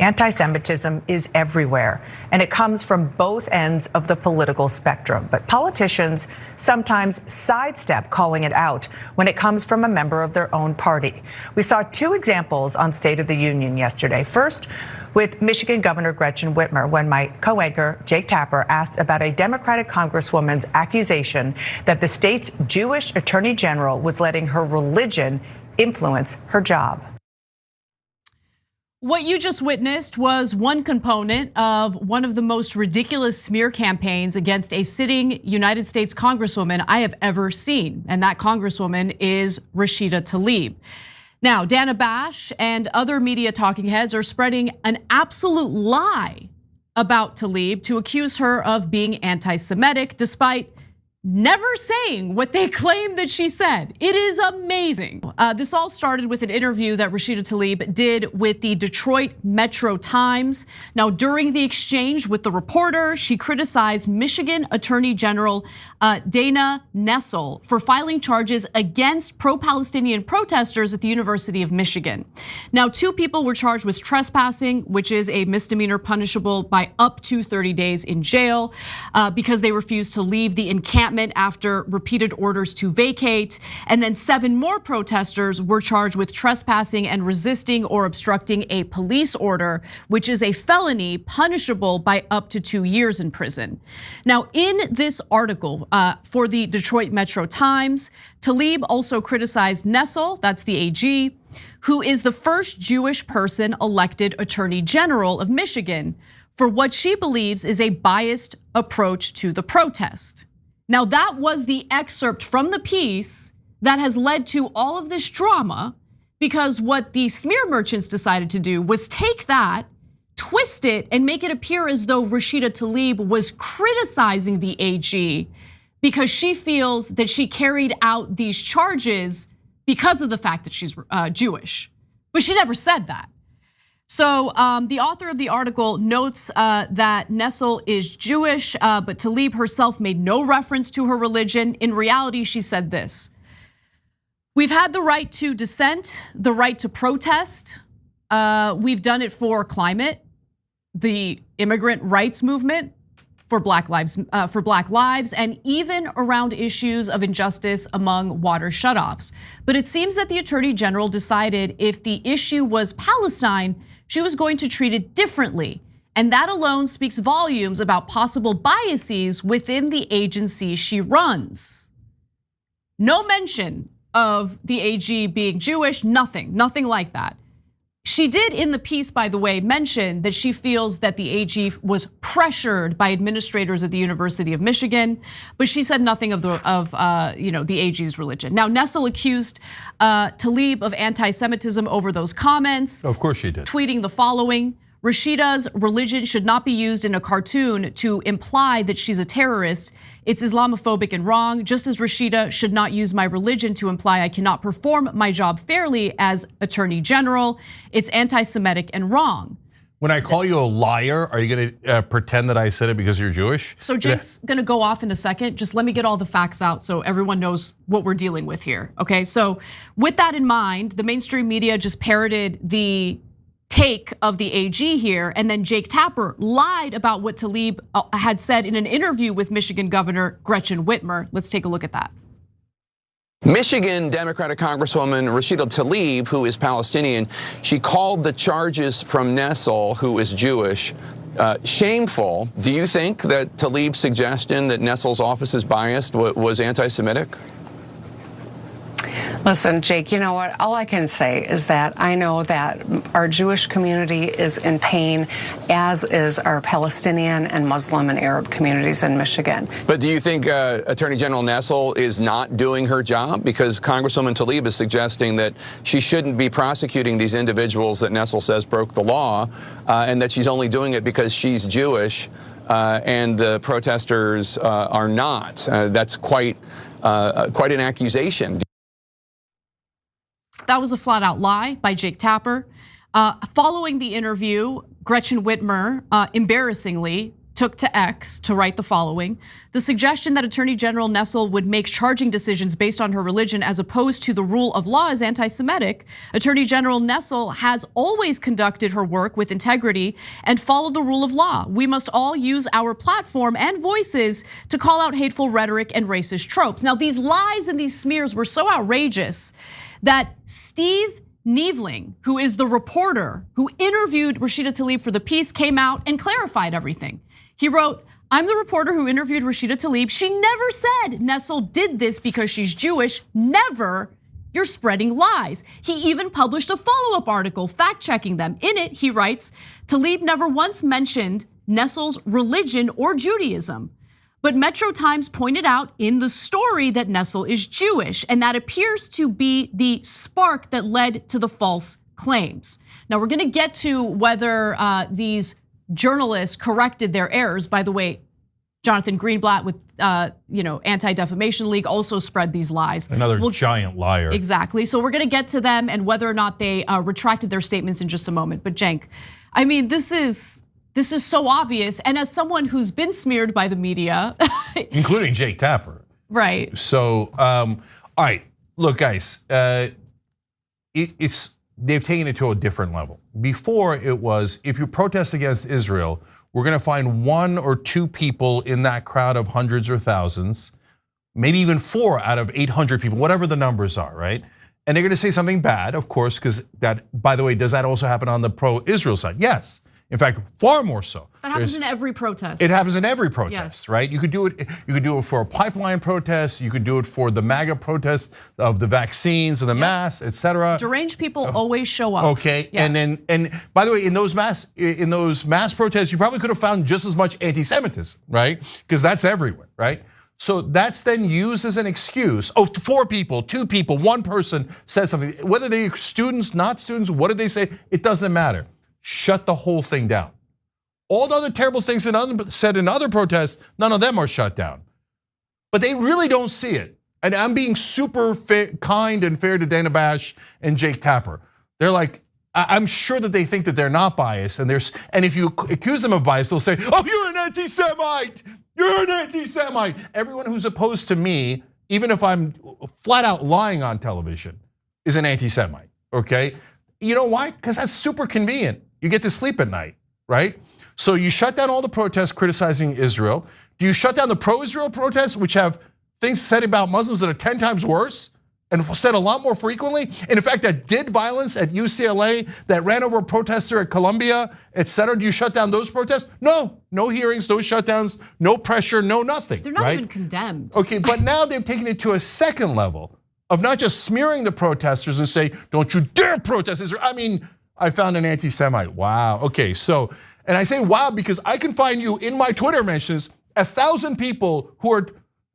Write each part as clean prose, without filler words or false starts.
Anti-Semitism is everywhere, and it comes from both ends of the political spectrum. But politicians sometimes sidestep calling it out when it comes from a member of their own party. We saw two examples on State of the Union yesterday. First, with Michigan Governor Gretchen Whitmer, when my co-anchor Jake Tapper asked about a Democratic Congresswoman's accusation that the state's Jewish Attorney General was letting her religion influence her job. What you just witnessed was one component of one of the most ridiculous smear campaigns against a sitting United States Congresswoman I have ever seen. And that Congresswoman is Rashida Tlaib. Now, Dana Bash and other media talking heads are spreading an absolute lie about Tlaib to accuse her of being anti-Semitic, despite never saying what they claim that she said. It is amazing. This all started with an interview that Rashida Tlaib did with the Detroit Metro Times. Now, during the exchange with the reporter, she criticized Michigan Attorney General Dana Nessel for filing charges against pro-Palestinian protesters at the University of Michigan. Now, 2 people were charged with trespassing, which is a misdemeanor punishable by up to 30 days in jail, because they refused to leave the encampment after repeated orders to vacate. And then 7 more protesters were charged with trespassing and resisting or obstructing a police order, which is a felony punishable by up to 2 years in prison. Now, in this article for the Detroit Metro Times, Tlaib also criticized Nessel, that's the AG, who is the first Jewish person elected Attorney General of Michigan, for what she believes is a biased approach to the protest. Now, that was the excerpt from the piece that has led to all of this drama, because what the smear merchants decided to do was take that, twist it, and make it appear as though Rashida Tlaib was criticizing the AG because she feels that she carried out these charges because of the fact that she's Jewish. But she never said that. So the author of the article notes that Nessel is Jewish, but Tlaib herself made no reference to her religion. In reality, she said this: "We've had the right to dissent, the right to protest. We've done it for climate, the immigrant rights movement, for Black lives, and even around issues of injustice among water shutoffs. But it seems that the Attorney General decided if the issue was Palestine, she was going to treat it differently. And that alone speaks volumes about possible biases within the agency she runs." No mention of the AG being Jewish, nothing like that. She did in the piece, by the way, mention that she feels that the AG was pressured by administrators at the University of Michigan, but she said nothing of the AG's religion. Now, Nessel accused Tlaib of anti-Semitism over those comments. Of course she did. Tweeting the following: "Rashida's religion should not be used in a cartoon to imply that she's a terrorist. It's Islamophobic and wrong, just as Rashida should not use my religion to imply I cannot perform my job fairly as Attorney General. It's anti-Semitic and wrong." When I call you a liar, are you gonna pretend that I said it because you're Jewish? So Jake's gonna go off in a second. Just let me get all the facts out so everyone knows what we're dealing with here, okay? So with that in mind, the mainstream media just parroted the take of the AG here, and then Jake Tapper lied about what Tlaib had said in an interview with Michigan Governor Gretchen Whitmer. Let's take a look at that. Michigan Democratic Congresswoman Rashida Tlaib, who is Palestinian, she called the charges from Nessel, who is Jewish, shameful. Do you think that Tlaib's suggestion that Nessel's office is biased was anti-Semitic? Listen, Jake, you know what? All I can say is that I know that our Jewish community is in pain, as is our Palestinian and Muslim and Arab communities in Michigan. But do you think Attorney General Nessel is not doing her job? Because Congresswoman Tlaib is suggesting that she shouldn't be prosecuting these individuals that Nessel says broke the law, and that she's only doing it because she's Jewish and the protesters are not. That's quite an accusation. That was a flat out lie by Jake Tapper. Following the interview, Gretchen Whitmer embarrassingly took to X to write the following: the suggestion that Attorney General Nessel would make charging decisions based on her religion as opposed to the rule of law is anti-Semitic. Attorney General Nessel has always conducted her work with integrity and followed the rule of law. We must all use our platform and voices to call out hateful rhetoric and racist tropes. Now, these lies and these smears were so outrageous that Steve Nievling, who is the reporter who interviewed Rashida Tlaib for the piece, came out and clarified everything. He wrote, "I'm the reporter who interviewed Rashida Tlaib. She never said Nessel did this because she's Jewish. Never. You're spreading lies." He even published a follow-up article fact-checking them. In it, he writes, Tlaib never once mentioned Nessel's religion or Judaism. But Metro Times pointed out in the story that Nessel is Jewish, and that appears to be the spark that led to the false claims. Now, we're gonna get to whether these journalists corrected their errors. By the way, Jonathan Greenblatt with Anti-Defamation League also spread these lies. Another giant liar. Exactly. So we're gonna get to them and whether or not they retracted their statements in just a moment. But Cenk, I mean, this is so obvious. And as someone who's been smeared by the media, including Jake Tapper. Right. So, all right, look, guys, they've taken it to a different level. Before it was, if you protest against Israel, we're gonna find 1 or 2 people in that crowd of hundreds or thousands, maybe even 4 out of 800 people, whatever the numbers are, right? And they're gonna say something bad, of course, because that, by the way, does that also happen on the pro-Israel side? Yes. In fact, far more so. That happens in every protest. It happens in every protest, yes. Right? You could do it for a pipeline protest. You could do it for the MAGA protest of the vaccines and the masks, etc. Deranged people always show up. Okay, yeah. and by the way, in those mass protests, you probably could have found just as much anti-Semitism, right? Because that's everywhere, right? So that's then used as an excuse. Oh, 4 people, 2 people, 1 person says something. Whether they're students, not students, what did they say? It doesn't matter. Shut the whole thing down. All the other terrible things said in other protests, none of them are shut down. But they really don't see it. And I'm being super kind and fair to Dana Bash and Jake Tapper. They're like, I'm sure that they think that they're not biased, and if you accuse them of bias, they'll say, "Oh, you're an anti-Semite. You're an anti-Semite." Everyone who's opposed to me, even if I'm flat out lying on television, is an anti-Semite. Okay, you know why? Because that's super convenient. You get to sleep at night, right? So you shut down all the protests criticizing Israel. Do you shut down the pro-Israel protests, which have things said about Muslims that are 10 times worse and said a lot more frequently? And in fact, that did violence at UCLA, that ran over a protester at Columbia, etc. Do you shut down those protests? No, no hearings, no shutdowns, no pressure, no nothing. They're not right? even condemned. Okay, but now they've taken it to a second level of not just smearing the protesters and say, "Don't you dare protest Israel." I mean, I found an anti-Semite. Wow. Okay, so, and I say wow because I can find you in my Twitter mentions 1,000 people who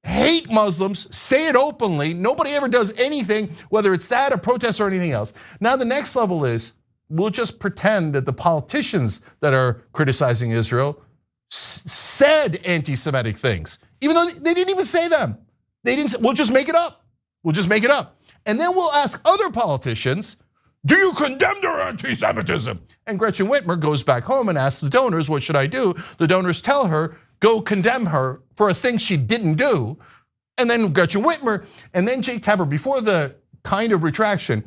hate Muslims, say it openly. Nobody ever does anything, whether it's that, a protest, or anything else. Now the next level is, we'll just pretend that the politicians that are criticizing Israel said anti-Semitic things, even though they didn't even say them. They didn't say, we'll just make it up. We'll just make it up. And then we'll ask other politicians, do you condemn their anti-Semitism? And Gretchen Whitmer goes back home and asks the donors, what should I do? The donors tell her, go condemn her for a thing she didn't do. And then Gretchen Whitmer, and then Jake Tapper, before the kind of retraction,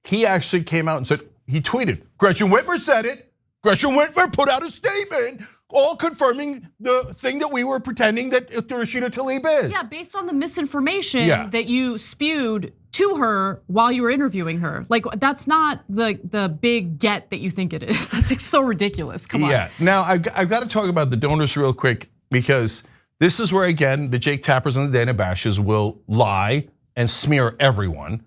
he actually came out and said, he tweeted, Gretchen Whitmer said it. Gretchen Whitmer put out a statement, all confirming the thing that we were pretending that Rashida Tlaib is. Yeah, based on the misinformation that you spewed to her while you were interviewing her. Like, that's not the big get that you think it is. That's so ridiculous, come on. Yeah, now I've got to talk about the donors real quick, because this is where, again, the Jake Tappers and the Dana Bashes will lie and smear everyone.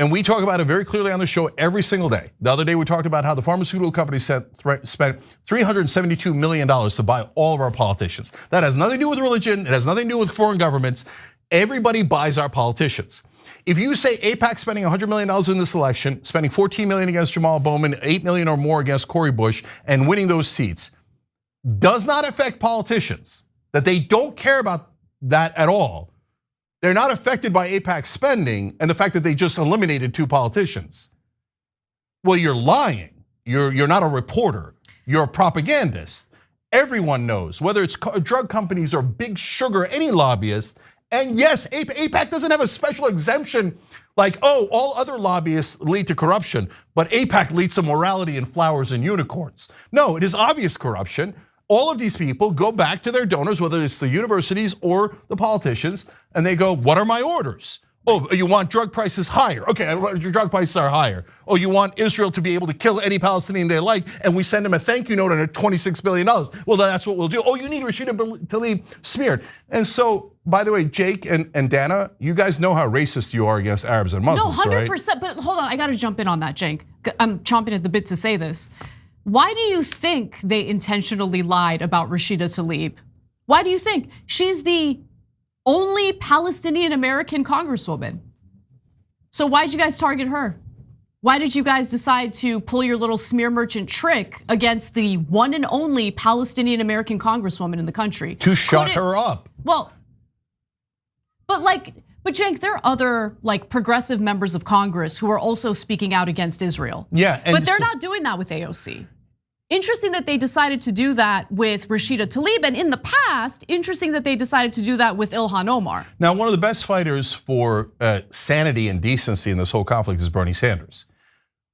And we talk about it very clearly on the show every single day. The other day we talked about how the pharmaceutical company spent $372 million to buy all of our politicians. That has nothing to do with religion, it has nothing to do with foreign governments. Everybody buys our politicians. If you say AIPAC spending $100 million in this election, spending $14 million against Jamal Bowman, $8 million or more against Cori Bush, and winning those seats, does not affect politicians, that they don't care about that at all. They're not affected by AIPAC spending and the fact that they just eliminated 2 politicians. Well, you're lying. You're not a reporter. you're a propagandist. Everyone knows, whether it's drug companies or big sugar, any lobbyist. And yes, AIPAC doesn't have a special exemption like, oh, all other lobbyists lead to corruption, but AIPAC leads to morality and flowers and unicorns. No, it is obvious corruption. All of these people go back to their donors, whether it's the universities or the politicians, and they go, what are my orders? Oh, you want drug prices higher? Okay, your drug prices are higher. Oh, you want Israel to be able to kill any Palestinian they like, and we send them a thank you note and a $26 billion. Well, that's what we'll do. Oh, you need Rashida Tlaib smeared. And so, by the way, Jake and Dana, you guys know how racist you are against Arabs and Muslims, no, 100%, right? But hold on, I gotta jump in on that, Jake. I'm chomping at the bit to say this. Why do you think they intentionally lied about Rashida Tlaib? Why do you think? She's the only Palestinian American congresswoman. So why'd you guys target her? Why did you guys decide to pull your little smear merchant trick against the one and only Palestinian American congresswoman in the country? To shut her up. Well, but Cenk, there are other progressive members of Congress who are also speaking out against Israel. Yeah, but they're not doing that with AOC. Interesting that they decided to do that with Rashida Tlaib, and in the past, interesting that they decided to do that with Ilhan Omar. Now, one of the best fighters for sanity and decency in this whole conflict is Bernie Sanders.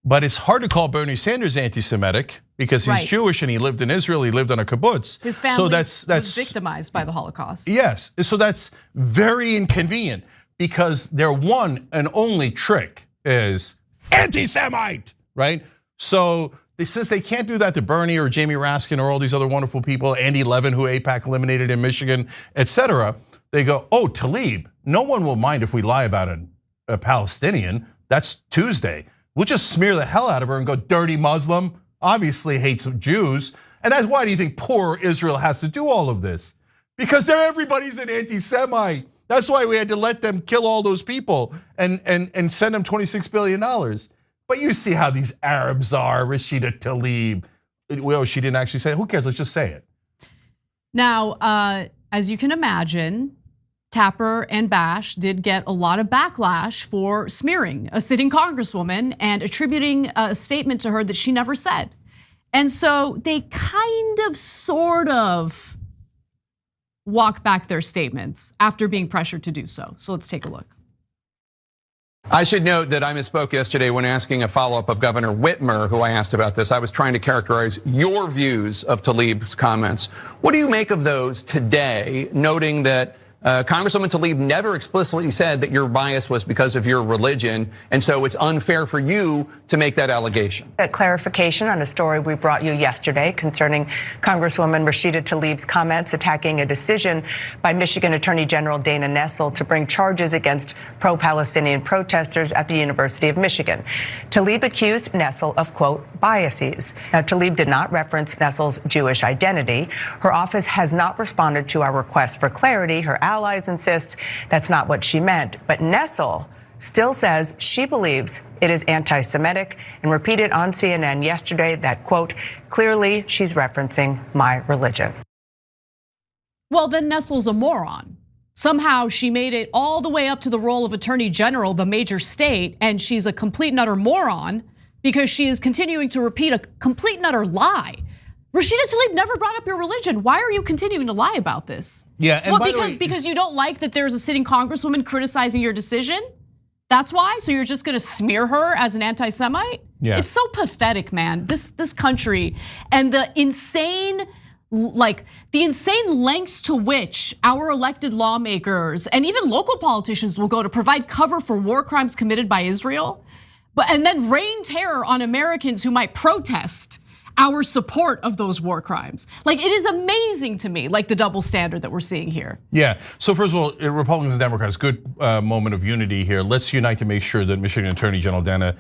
But it's hard to call Bernie Sanders anti-Semitic because he's Jewish and he lived in Israel, he lived on a kibbutz. His family was victimized by the Holocaust. Yes, so that's very inconvenient because their one and only trick is anti-Semite, right? So since they can't do that to Bernie or Jamie Raskin or all these other wonderful people, Andy Levin, who AIPAC eliminated in Michigan, etc., they go, oh, Tlaib, no one will mind if we lie about a Palestinian. That's Tuesday. We'll just smear the hell out of her and go, dirty Muslim, obviously hates Jews. And that's why do you think poor Israel has to do all of this? Because everybody's an anti-Semite. That's why we had to let them kill all those people and send them $26 billion. But you see how these Arabs are, Rashida Tlaib. Well, she didn't actually say it. Who cares? Let's just say it. Now, as you can imagine, Tapper and Bash did get a lot of backlash for smearing a sitting congresswoman and attributing a statement to her that she never said. And so they kind of, sort of walk back their statements after being pressured to do so. So let's take a look. I should note that I misspoke yesterday when asking a follow-up of Governor Whitmer, who I asked about this. I was trying to characterize your views of Tlaib's comments. What do you make of those today, noting that Congresswoman Tlaib never explicitly said that your bias was because of your religion, and so it's unfair for you to make that allegation? A clarification on a story we brought you yesterday concerning Congresswoman Rashida Tlaib's comments attacking a decision by Michigan Attorney General Dana Nessel to bring charges against pro-Palestinian protesters at the University of Michigan. Tlaib accused Nessel of, quote, biases. Now, Tlaib did not reference Nessel's Jewish identity. Her office has not responded to our request for clarity. Her allies insist that's not what she meant. But Nessel still says she believes it is anti-Semitic and repeated on CNN yesterday that, quote, clearly she's referencing my religion. Well, then Nessel's a moron. Somehow she made it all the way up to the role of Attorney General of a major state, and she's a complete and utter moron because she is continuing to repeat a complete and utter lie. Rashida Tlaib never brought up your religion. Why are you continuing to lie about this? Yeah, and well, because you don't like that there's a sitting congresswoman criticizing your decision? That's why? So you're just gonna smear her as an anti-Semite? Yeah. It's so pathetic, man. This country and the insane lengths to which our elected lawmakers and even local politicians will go to provide cover for war crimes committed by Israel, and then rain terror on Americans who might protest our support of those war crimes. It is amazing to me, the double standard that we're seeing here. Yeah, so first of all, Republicans and Democrats, good moment of unity here. Let's unite to make sure that Michigan Attorney General Dana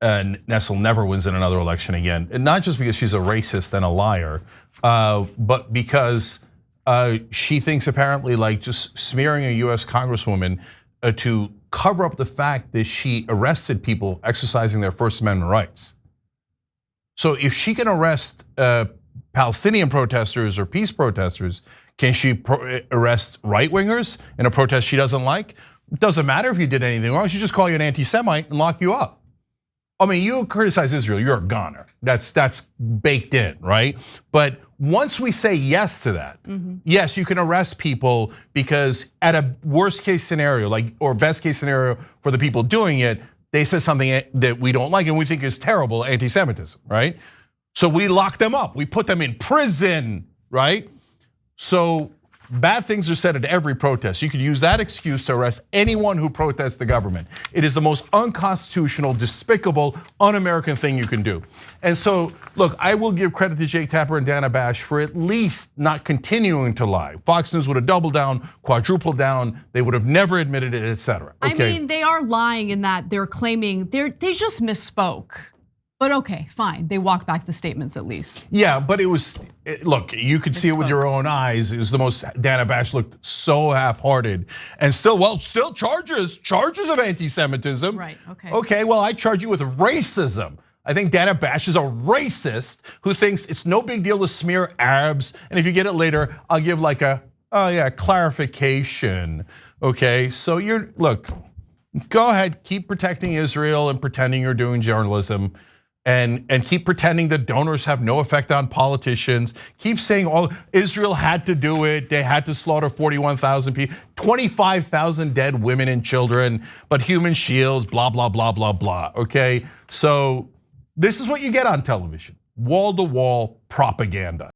Nessel never wins in another election again. And not just because she's a racist and a liar, but because she thinks apparently just smearing a US Congresswoman to cover up the fact that she arrested people exercising their First Amendment rights. So if she can arrest Palestinian protesters or peace protesters, can she arrest right-wingers in a protest she doesn't like? It doesn't matter if you did anything wrong, she just call you an anti-Semite and lock you up. I mean, you criticize Israel, you're a goner. That's baked in, right? But once we say yes to that, yes, you can arrest people because at a worst case scenario, or best case scenario for the people doing it, they said something that we don't like and we think is terrible, anti-Semitism, right? So we lock them up, we put them in prison, right? So bad things are said at every protest. You could use that excuse to arrest anyone who protests the government. It is the most unconstitutional, despicable, un-American thing you can do. And so, look, I will give credit to Jake Tapper and Dana Bash for at least not continuing to lie. Fox News would have doubled down, quadrupled down, they would have never admitted it, etc. I mean, they are lying in that they're claiming they just misspoke. But okay, fine. They walk back the statements at least. Yeah, but it was, look, you could see it with your own eyes. It was the most, Dana Bash looked so half-hearted. And still charges of anti-Semitism. Right, okay. Okay, well, I charge you with racism. I think Dana Bash is a racist who thinks it's no big deal to smear Arabs. And if you get it later, I'll give like a, clarification. Okay, so look, go ahead, keep protecting Israel and pretending you're doing journalism. And keep pretending that donors have no effect on politicians. Keep saying, Israel had to do it. They had to slaughter 41,000 people, 25,000 dead women and children, but human shields, blah, blah, blah, blah, blah, okay? So this is what you get on television, wall-to-wall propaganda.